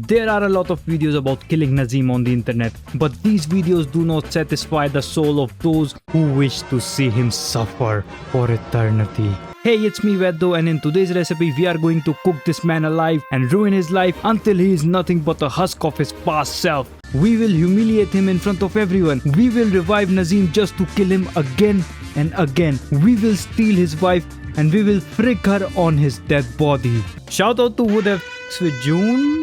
There are a lot of videos about killing Nazeem on the internet, but these videos do not satisfy the soul of those who wish to see him suffer for eternity. Hey, it's me Veddo, and in today's recipe we are going to cook this man alive and ruin his life until he is nothing but a husk of his past self. We will humiliate him in front of everyone. We will revive Nazeem just to kill him again and again. We will steal his wife and we will frick her on his dead body. Shout out to Would Have with June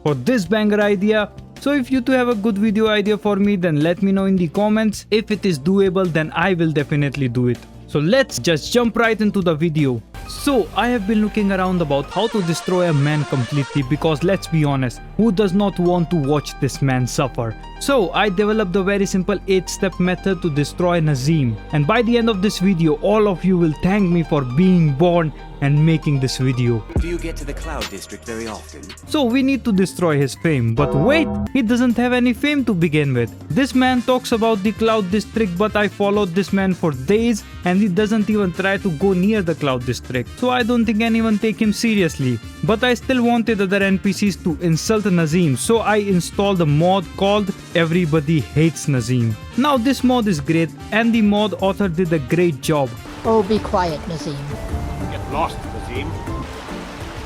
for this banger idea. So if you two have a good video idea for me, then let me know in the comments. If it is doable, then I will definitely do it. So let's just jump right into the video. So I have been looking around about how to destroy a man completely, because let's be honest, who does not want to watch this man suffer? So I developed a very simple 8-step method to destroy Nazeem, and by the end of this video all of you will thank me for being born and making this video. Do you get to the Cloud District very often? So we need to destroy his fame, but wait, he doesn't have any fame to begin with. This man talks about the Cloud District, but I followed this man for days and he doesn't even try to go near the Cloud District. So I don't think anyone take him seriously. But I still wanted other NPCs to insult Nazeem, so I installed a mod called Everybody Hates Nazeem. Now this mod is great and the mod author did a great job. Oh, be quiet, Nazeem. Get lost, Nazeem.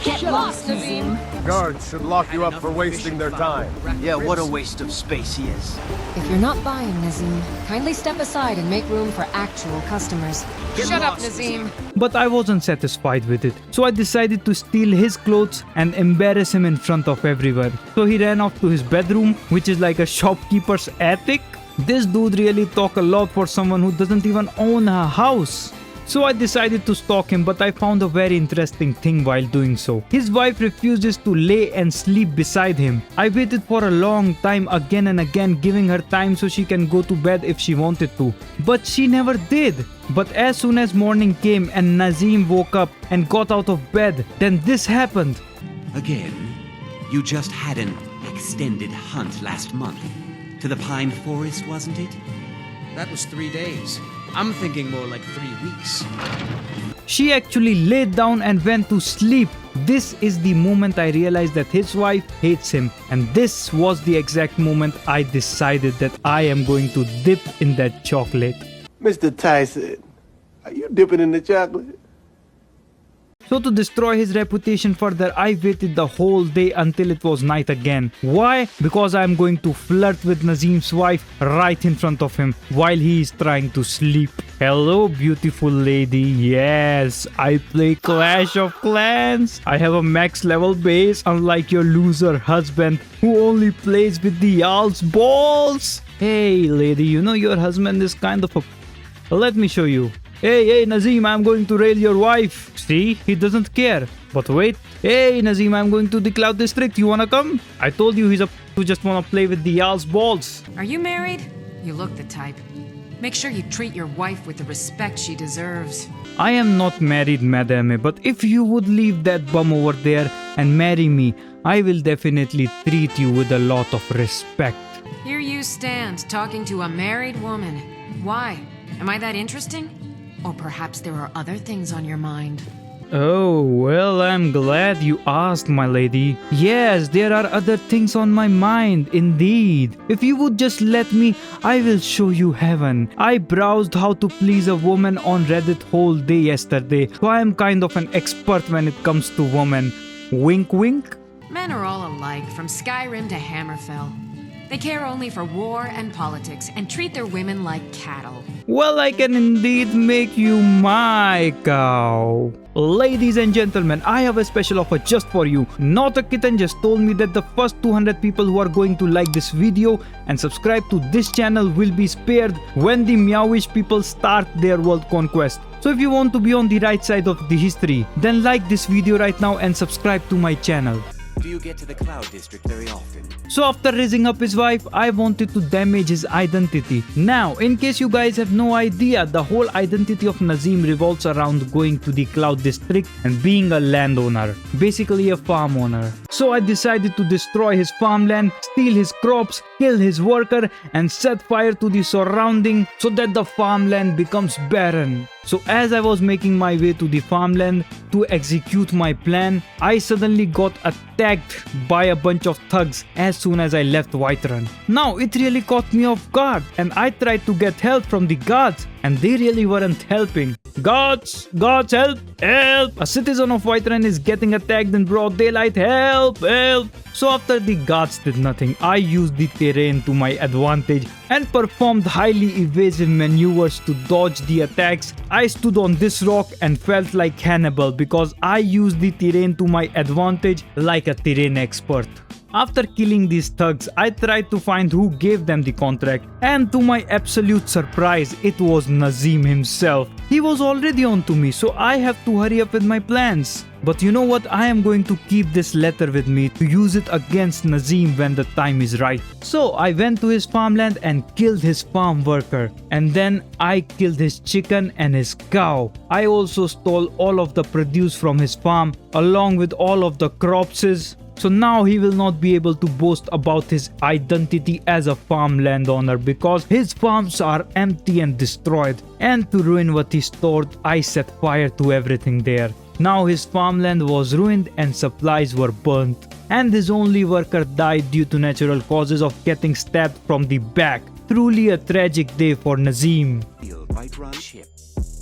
Get lost, Nazeem! Guards should lock you up for wasting their time. Yeah, what a waste of space he is. If you're not buying, Nazeem, kindly step aside and make room for actual customers. Shut up, Nazeem! But I wasn't satisfied with it, so I decided to steal his clothes and embarrass him in front of everyone. So he ran off to his bedroom, which is like a shopkeeper's attic. This dude really talk a lot for someone who doesn't even own a house. So I decided to stalk him, but I found a very interesting thing while doing so. His wife refuses to lay and sleep beside him. I waited for a long time again and again, giving her time so she can go to bed if she wanted to. But she never did. But as soon as morning came and Nazeem woke up and got out of bed, then this happened. Again, you just had an extended hunt last month. To the pine forest, wasn't it? That was 3 days. I'm thinking more like 3 weeks. She actually laid down and went to sleep. This is the moment I realized that his wife hates him, and this was the exact moment I decided that I am going to dip in that chocolate. Mr. Tyson, are you dipping in the chocolate? So to destroy his reputation further, I waited the whole day until it was night again. Why? Because I am going to flirt with Nazeem's wife right in front of him while he is trying to sleep. Hello, beautiful lady. Yes, I play Clash of Clans. I have a max level base, unlike your loser husband who only plays with the y'all's balls. Hey lady, you know your husband is kind of a... Let me show you. Hey Nazeem, I'm going to rail your wife. See, he doesn't care. But wait. Hey Nazeem, I'm going to the Cloud District. You wanna come? I told you he's a who just wanna play with the y'all's balls. Are you married? You look the type. Make sure you treat your wife with the respect she deserves. I am not married, madame, but if you would leave that bum over there and marry me, I will definitely treat you with a lot of respect. Here you stand, talking to a married woman. Why? Am I that interesting? Or perhaps there are other things on your mind. Oh, well, I'm glad you asked, my lady. Yes, there are other things on my mind, indeed. If you would just let me, I will show you heaven. I browsed how to please a woman on Reddit whole day yesterday, so I am kind of an expert when it comes to women. Wink wink. Men are all alike, from Skyrim to Hammerfell. They care only for war and politics and treat their women like cattle. Well, I can indeed make you my cow. Ladies and gentlemen, I have a special offer just for you. Not a Kitten just told me that the first 200 people who are going to like this video and subscribe to this channel will be spared when the Meowish people start their world conquest. So if you want to be on the right side of the history, then like this video right now and subscribe to my channel. Do you get to the Cloud District very often? So after raising up his wife, I wanted to damage his identity. Now, in case you guys have no idea, the whole identity of Nazeem revolves around going to the Cloud District and being a landowner. Basically a farm owner. So I decided to destroy his farmland, steal his crops, kill his worker, and set fire to the surrounding so that the farmland becomes barren. So as I was making my way to the farmland to execute my plan, I suddenly got attacked by a bunch of thugs as soon as I left Whiterun. Now it really caught me off guard, and I tried to get help from the guards, and they really weren't helping. Guards, help, help! A citizen of Whiterun is getting attacked in broad daylight, help, help! So after the guards did nothing, I used the terrain to my advantage and performed highly evasive maneuvers to dodge the attacks. I stood on this rock and felt like Hannibal because I used the terrain to my advantage like a terrain expert. After killing these thugs, I tried to find who gave them the contract, and to my absolute surprise, it was Nazeem himself. He was already on to me, so I have to hurry up with my plans. But you know what, I am going to keep this letter with me to use it against Nazeem when the time is right. So I went to his farmland and killed his farm worker, and then I killed his chicken and his cow. I also stole all of the produce from his farm along with all of the cropses. So now he will not be able to boast about his identity as a farm landowner because his farms are empty and destroyed. And to ruin what he stored, I set fire to everything there. Now his farmland was ruined and supplies were burnt. And his only worker died due to natural causes of getting stabbed from the back. Truly a tragic day for Nazeem. Whiterun ship.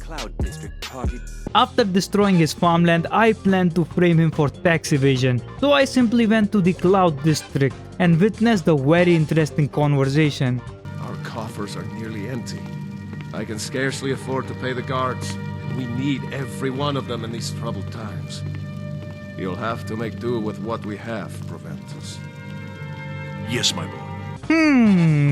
Cloud District party. After destroying his farmland, I planned to frame him for tax evasion. So I simply went to the Cloud District and witnessed a very interesting conversation. Our coffers are nearly empty. I can scarcely afford to pay the guards. We need every one of them in these troubled times. You'll have to make do with what we have, Proventus. Yes, my boy.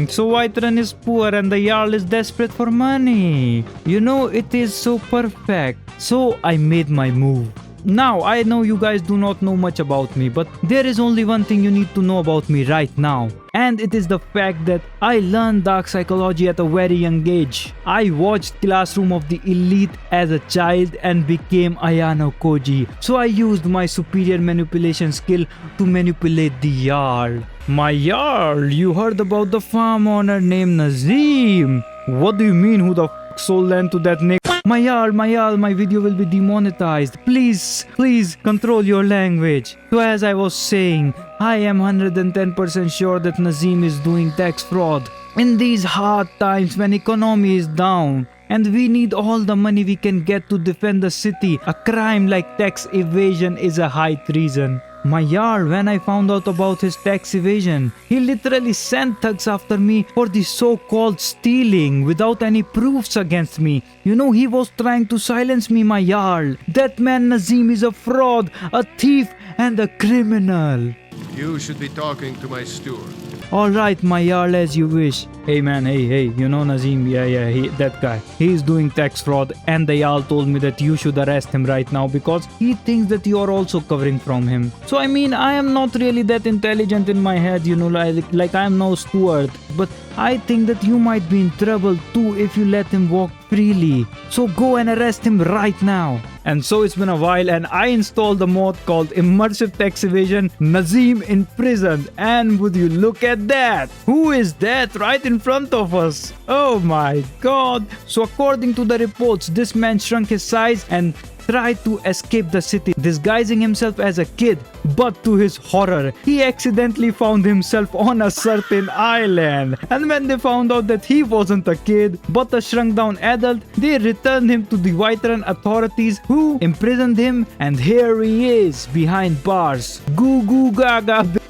So Whiterun is poor and the Jarl is desperate for money. You know, it is so perfect. So I made my move. Now, I know you guys do not know much about me, but there is only one thing you need to know about me right now. And it is the fact that I learned dark psychology at a very young age. I watched Classroom of the Elite as a child and became Ayano Koji. So I used my superior manipulation skill to manipulate the Jarl. My Jarl, you heard about the farm owner named Nazeem. What do you mean, who the f sold land to that nigga? My Jarl, my video will be demonetized. Please control your language. So as I was saying, I am 110% sure that Nazeem is doing tax fraud. In these hard times when economy is down and we need all the money we can get to defend the city, a crime like tax evasion is a high treason. My Jarl, when I found out about his tax evasion, he literally sent thugs after me for the so-called stealing without any proofs against me. You know, he was trying to silence me, my Jarl. That man Nazeem is a fraud, a thief and a criminal. You should be talking to my steward. Alright, my Jarl, as you wish. Hey man, hey, you know Nazeem, that guy. He's doing tax fraud and the Jarl told me that you should arrest him right now because he thinks that you are also covering from him. So I mean, I am not really that intelligent in my head, you know, like I am no steward. But I think that you might be in trouble too if you let him walk freely. So go and arrest him right now. And so it's been a while and I installed a mod called Immersive Tax Evasion, Nazeem imprisoned. And would you look at that? Who is that right in front of us? Oh my god. So according to the reports, this man shrunk his size and tried to escape the city disguising himself as a kid, but to his horror, he accidentally found himself on a certain island. And when they found out that he wasn't a kid but a shrunk down adult, they returned him to the Whiterun authorities who imprisoned him, and here he is behind bars. Goo goo gaga bitch.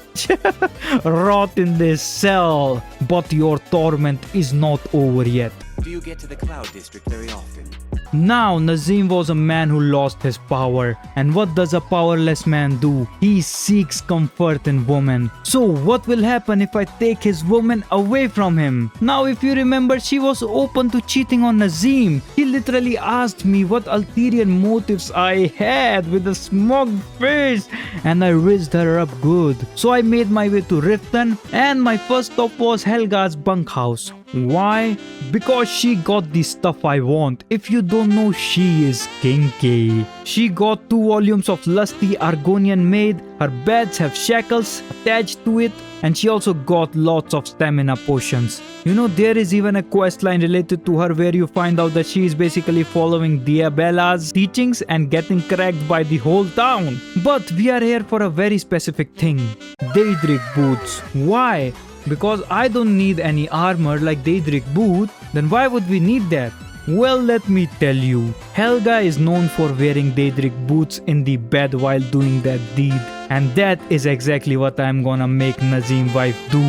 Rot in this cell. But your torment is not over yet. Do you get to the Cloud District very often? Now, Nazeem was a man who lost his power. And what does a powerless man do? He seeks comfort in women. So what will happen if I take his woman away from him? Now, if you remember, she was open to cheating on Nazeem. He literally asked me what ulterior motives I had with a smug face. And I rizzed her up good. So I made my way to Riften and my first stop was Helga's bunkhouse. Why? Because she got the stuff I want. If you don't know, she is kinky. She got 2 volumes of lusty Argonian maid. Her beds have shackles attached to it. And she also got lots of stamina potions. You know, there is even a quest line related to her where you find out that she is basically following Diabella's teachings and getting cracked by the whole town. But we are here for a very specific thing. Daedric boots. Why? Because I don't need any armor like Daedric boot. Then why would we need that? Well, let me tell you. Helga is known for wearing Daedric boots in the bed while doing that deed. And that is exactly what I'm gonna make Nazeem wife do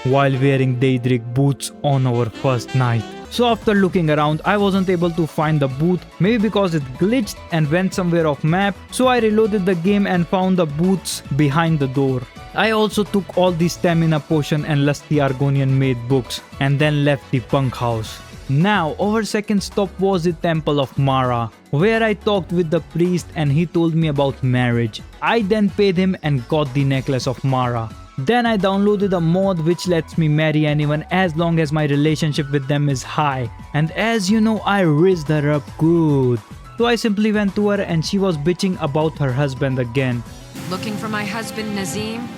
while wearing Daedric boots on our first night. So after looking around, I wasn't able to find the boot, maybe because it glitched and went somewhere off map. So I reloaded the game and found the boots behind the door. I also took all the stamina potion and lusty Argonian maid books and then left the bunkhouse. Now, our second stop was the Temple of Mara, where I talked with the priest and he told me about marriage. I then paid him and got the necklace of Mara. Then I downloaded a mod which lets me marry anyone as long as my relationship with them is high. And as you know, I rizzed her up good. So I simply went to her and she was bitching about her husband again. Looking for my husband, Nazeem?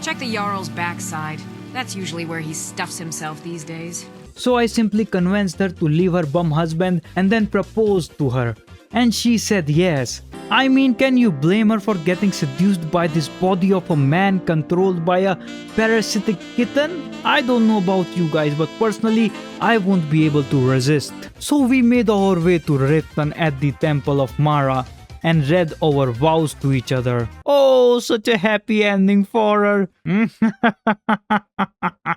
Check the Jarl's backside. That's usually where he stuffs himself these days. So I simply convinced her to leave her bum husband and then proposed to her. And she said yes. I mean, can you blame her for getting seduced by this body of a man controlled by a parasitic kitten? I don't know about you guys, but personally, I won't be able to resist. So we made our way to Riften at the Temple of Mara and read our vows to each other. Oh, such a happy ending for her.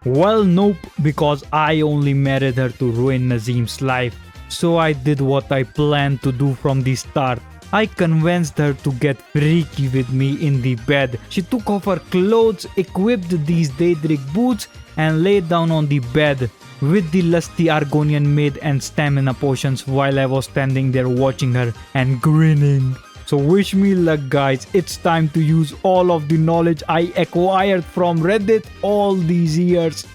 Well, nope, because I only married her to ruin Nazeem's life. So I did what I planned to do from the start. I convinced her to get freaky with me in the bed. She took off her clothes, equipped these Daedric boots and laid down on the bed with the lusty Argonian maid and stamina potions while I was standing there watching her and grinning. So wish me luck, guys. It's time to use all of the knowledge I acquired from Reddit all these years.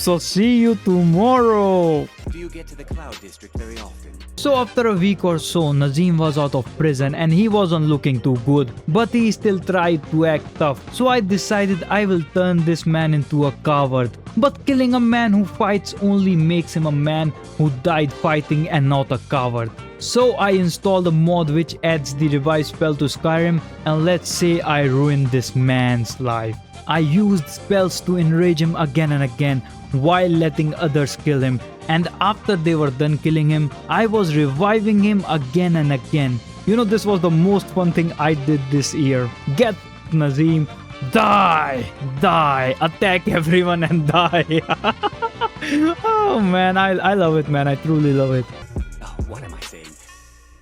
So see you tomorrow. Do you get to the Cloud District very often? So after a week or so, Nazeem was out of prison and he wasn't looking too good, but he still tried to act tough. So I decided I will turn this man into a coward. But killing a man who fights only makes him a man who died fighting and not a coward. So I installed a mod which adds the revive spell to Skyrim, and let's say I ruined this man's life. I used spells to enrage him again and again while letting others kill him, and after they were done killing him, I was reviving him again and again. You know, this was the most fun thing I did this year. Get Nazeem, die, die, attack everyone and die. Oh man, I love it, man. I truly love it. Oh, what am I saying?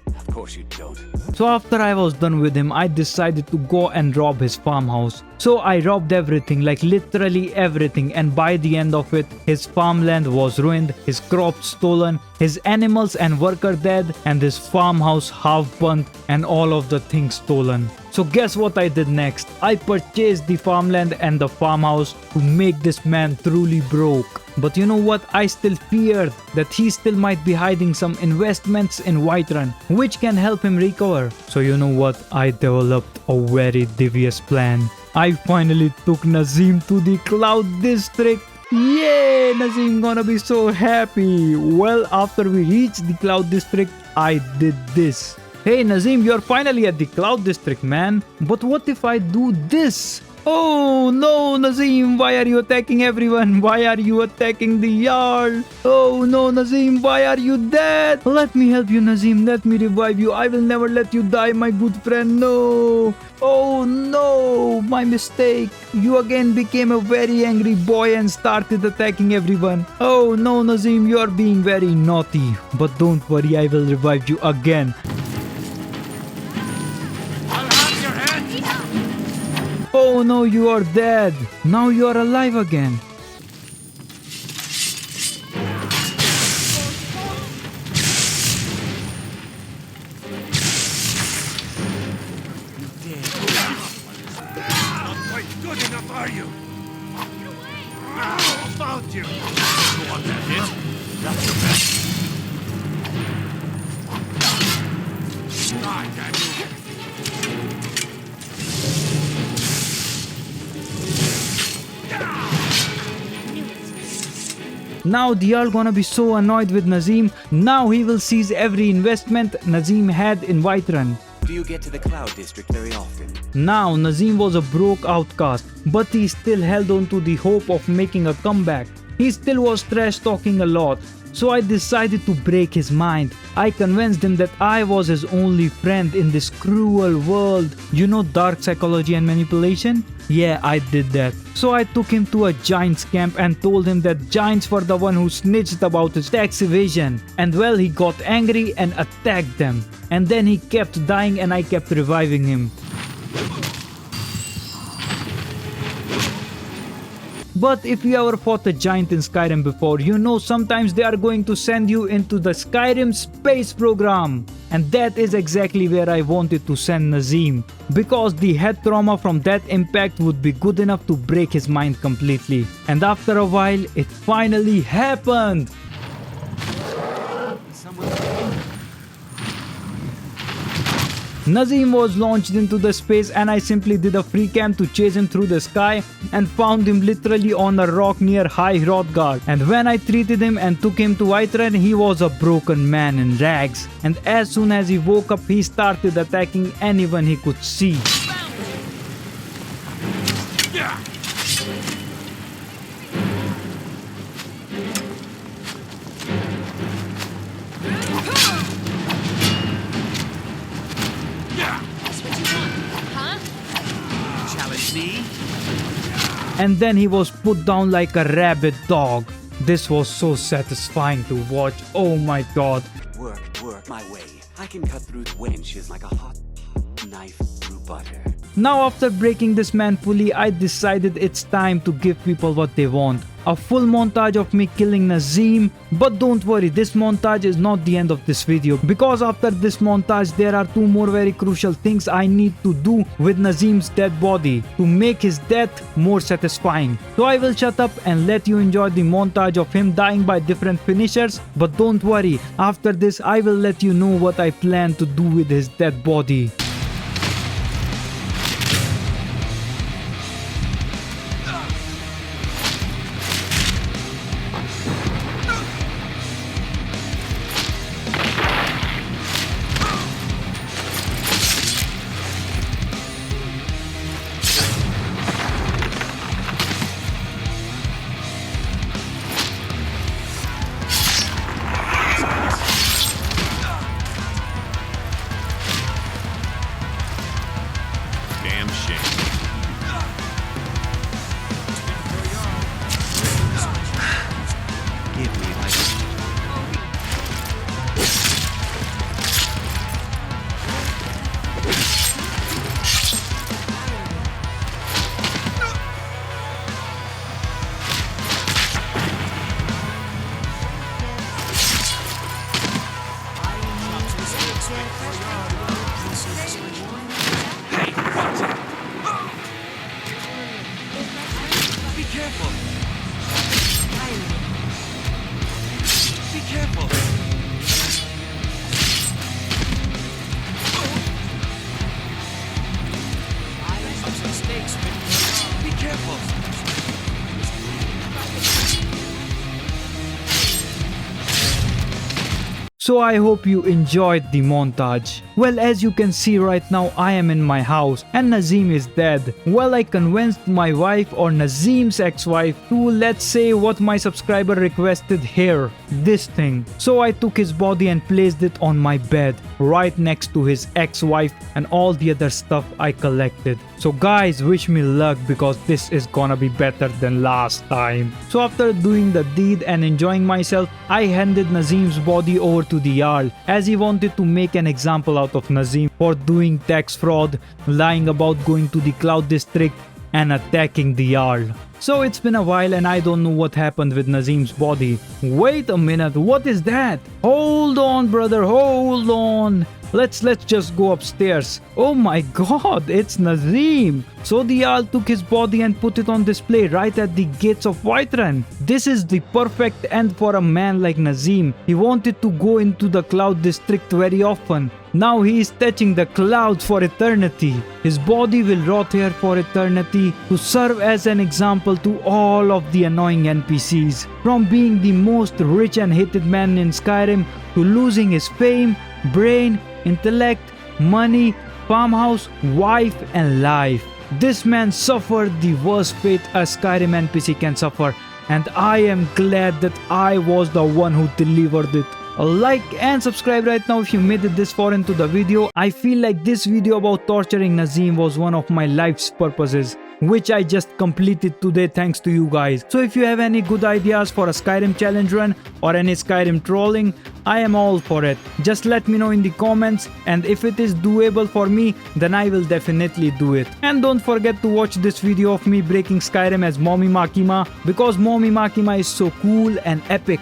Of course you don't. So after I was done with him, I decided to go and rob his farmhouse. So I robbed everything, like literally everything, and by the end of it, his farmland was ruined, his crops stolen, his animals and worker dead, and his farmhouse half burnt and all of the things stolen. So guess what I did next? I purchased the farmland and the farmhouse to make this man truly broke. But you know what? I still feared that he still might be hiding some investments in Whiterun, which can help him recover. So you know what? I developed a very devious plan. I finally took Nazeem to the Cloud District. Yay! Nazeem gonna be so happy. Well, after we reached the Cloud District, I did this. Hey Nazeem, you're finally at the Cloud District, man. But what if I do this? Oh no, Nazeem, why are you attacking everyone? Why are you attacking the Jarl? Oh no, Nazeem, why are you dead? Let me help you, Nazeem. Let me revive you. I will never let you die, my good friend. No. Oh no, my mistake. You again became a very angry boy and started attacking everyone. Oh no, Nazeem, you are being very naughty. But don't worry, I will revive you again. Oh no, you are dead. Now you are alive again. Not quite good enough, are you? Found you! You want that hit? That's your best. Die, damn you! Now they are gonna be so annoyed with Nazeem. Now he will seize every investment Nazeem had in Whiterun. Do you get to the Cloud District very often? Now Nazeem was a broke outcast, but he still held on to the hope of making a comeback. He still was trash talking a lot. So I decided to break his mind. I convinced him that I was his only friend in this cruel world. You know dark psychology and manipulation? Yeah, I did that. So I took him to a Giants camp and told him that Giants were the one who snitched about his tax evasion. And well, he got angry and attacked them. And then he kept dying and I kept reviving him. But if you ever fought a giant in Skyrim before, you know sometimes they are going to send you into the Skyrim space program. And that is exactly where I wanted to send Nazeem. Because the head trauma from that impact would be good enough to break his mind completely. And after a while, it finally happened! Nazeem was launched into the space and I simply did a free cam to chase him through the sky and found him literally on a rock near High Hrothgar. And when I treated him and took him to Whiterun, he was a broken man in rags. And as soon as he woke up, he started attacking anyone he could see. And then he was put down like a rabid dog. This was so satisfying to watch. Oh my god. Work my way. I can cut through wenches like a hot knife through butter. Now after breaking this man fully, I decided it's time to give people what they want. A full montage of me killing Nazeem. But don't worry, this montage is not the end of this video. Because after this montage, there are two more very crucial things I need to do with Nazeem's dead body to make his death more satisfying. So I will shut up and let you enjoy the montage of him dying by different finishers. But don't worry, after this I will let you know what I plan to do with his dead body. Damn shame. Give me my... Be careful. Be careful. Be careful. So I hope you enjoyed the montage. Well, as you can see right now, I am in my house and Nazeem is dead. Well, I convinced my wife or Nazeem's ex-wife to, let's say, what my subscriber requested here, this thing. So I took his body and placed it on my bed, right next to his ex-wife and all the other stuff I collected. So guys, wish me luck because this is gonna be better than last time. So after doing the deed and enjoying myself, I handed Nazeem's body over to the Jarl as he wanted to make an example out of Nazeem for doing tax fraud, lying about going to the Cloud District, and attacking the Jarl. So it's been a while and I don't know what happened with Nazeem's body. Wait a minute, what is that? Hold on brother, hold on. Let's just go upstairs. Oh my god, it's Nazeem. So the Jarl took his body and put it on display right at the gates of Whiterun. This is the perfect end for a man like Nazeem. He wanted to go into the Cloud District very often. Now he is touching the clouds for eternity. His body will rot here for eternity to serve as an example to all of the annoying NPCs. From being the most rich and hated man in Skyrim to losing his fame, brain, intellect, money, farmhouse, wife and life. This man suffered the worst fate a Skyrim NPC can suffer, and I am glad that I was the one who delivered it. Like and subscribe right now if you made it this far into the video. I feel like this video about torturing Nazeem was one of my life's purposes, which I just completed today thanks to you guys. So if you have any good ideas for a Skyrim challenge run or any Skyrim trolling, I am all for it. Just let me know in the comments, and if it is doable for me, then I will definitely do it. And don't forget to watch this video of me breaking Skyrim as Mommy Makima, because Mommy Makima is so cool and epic.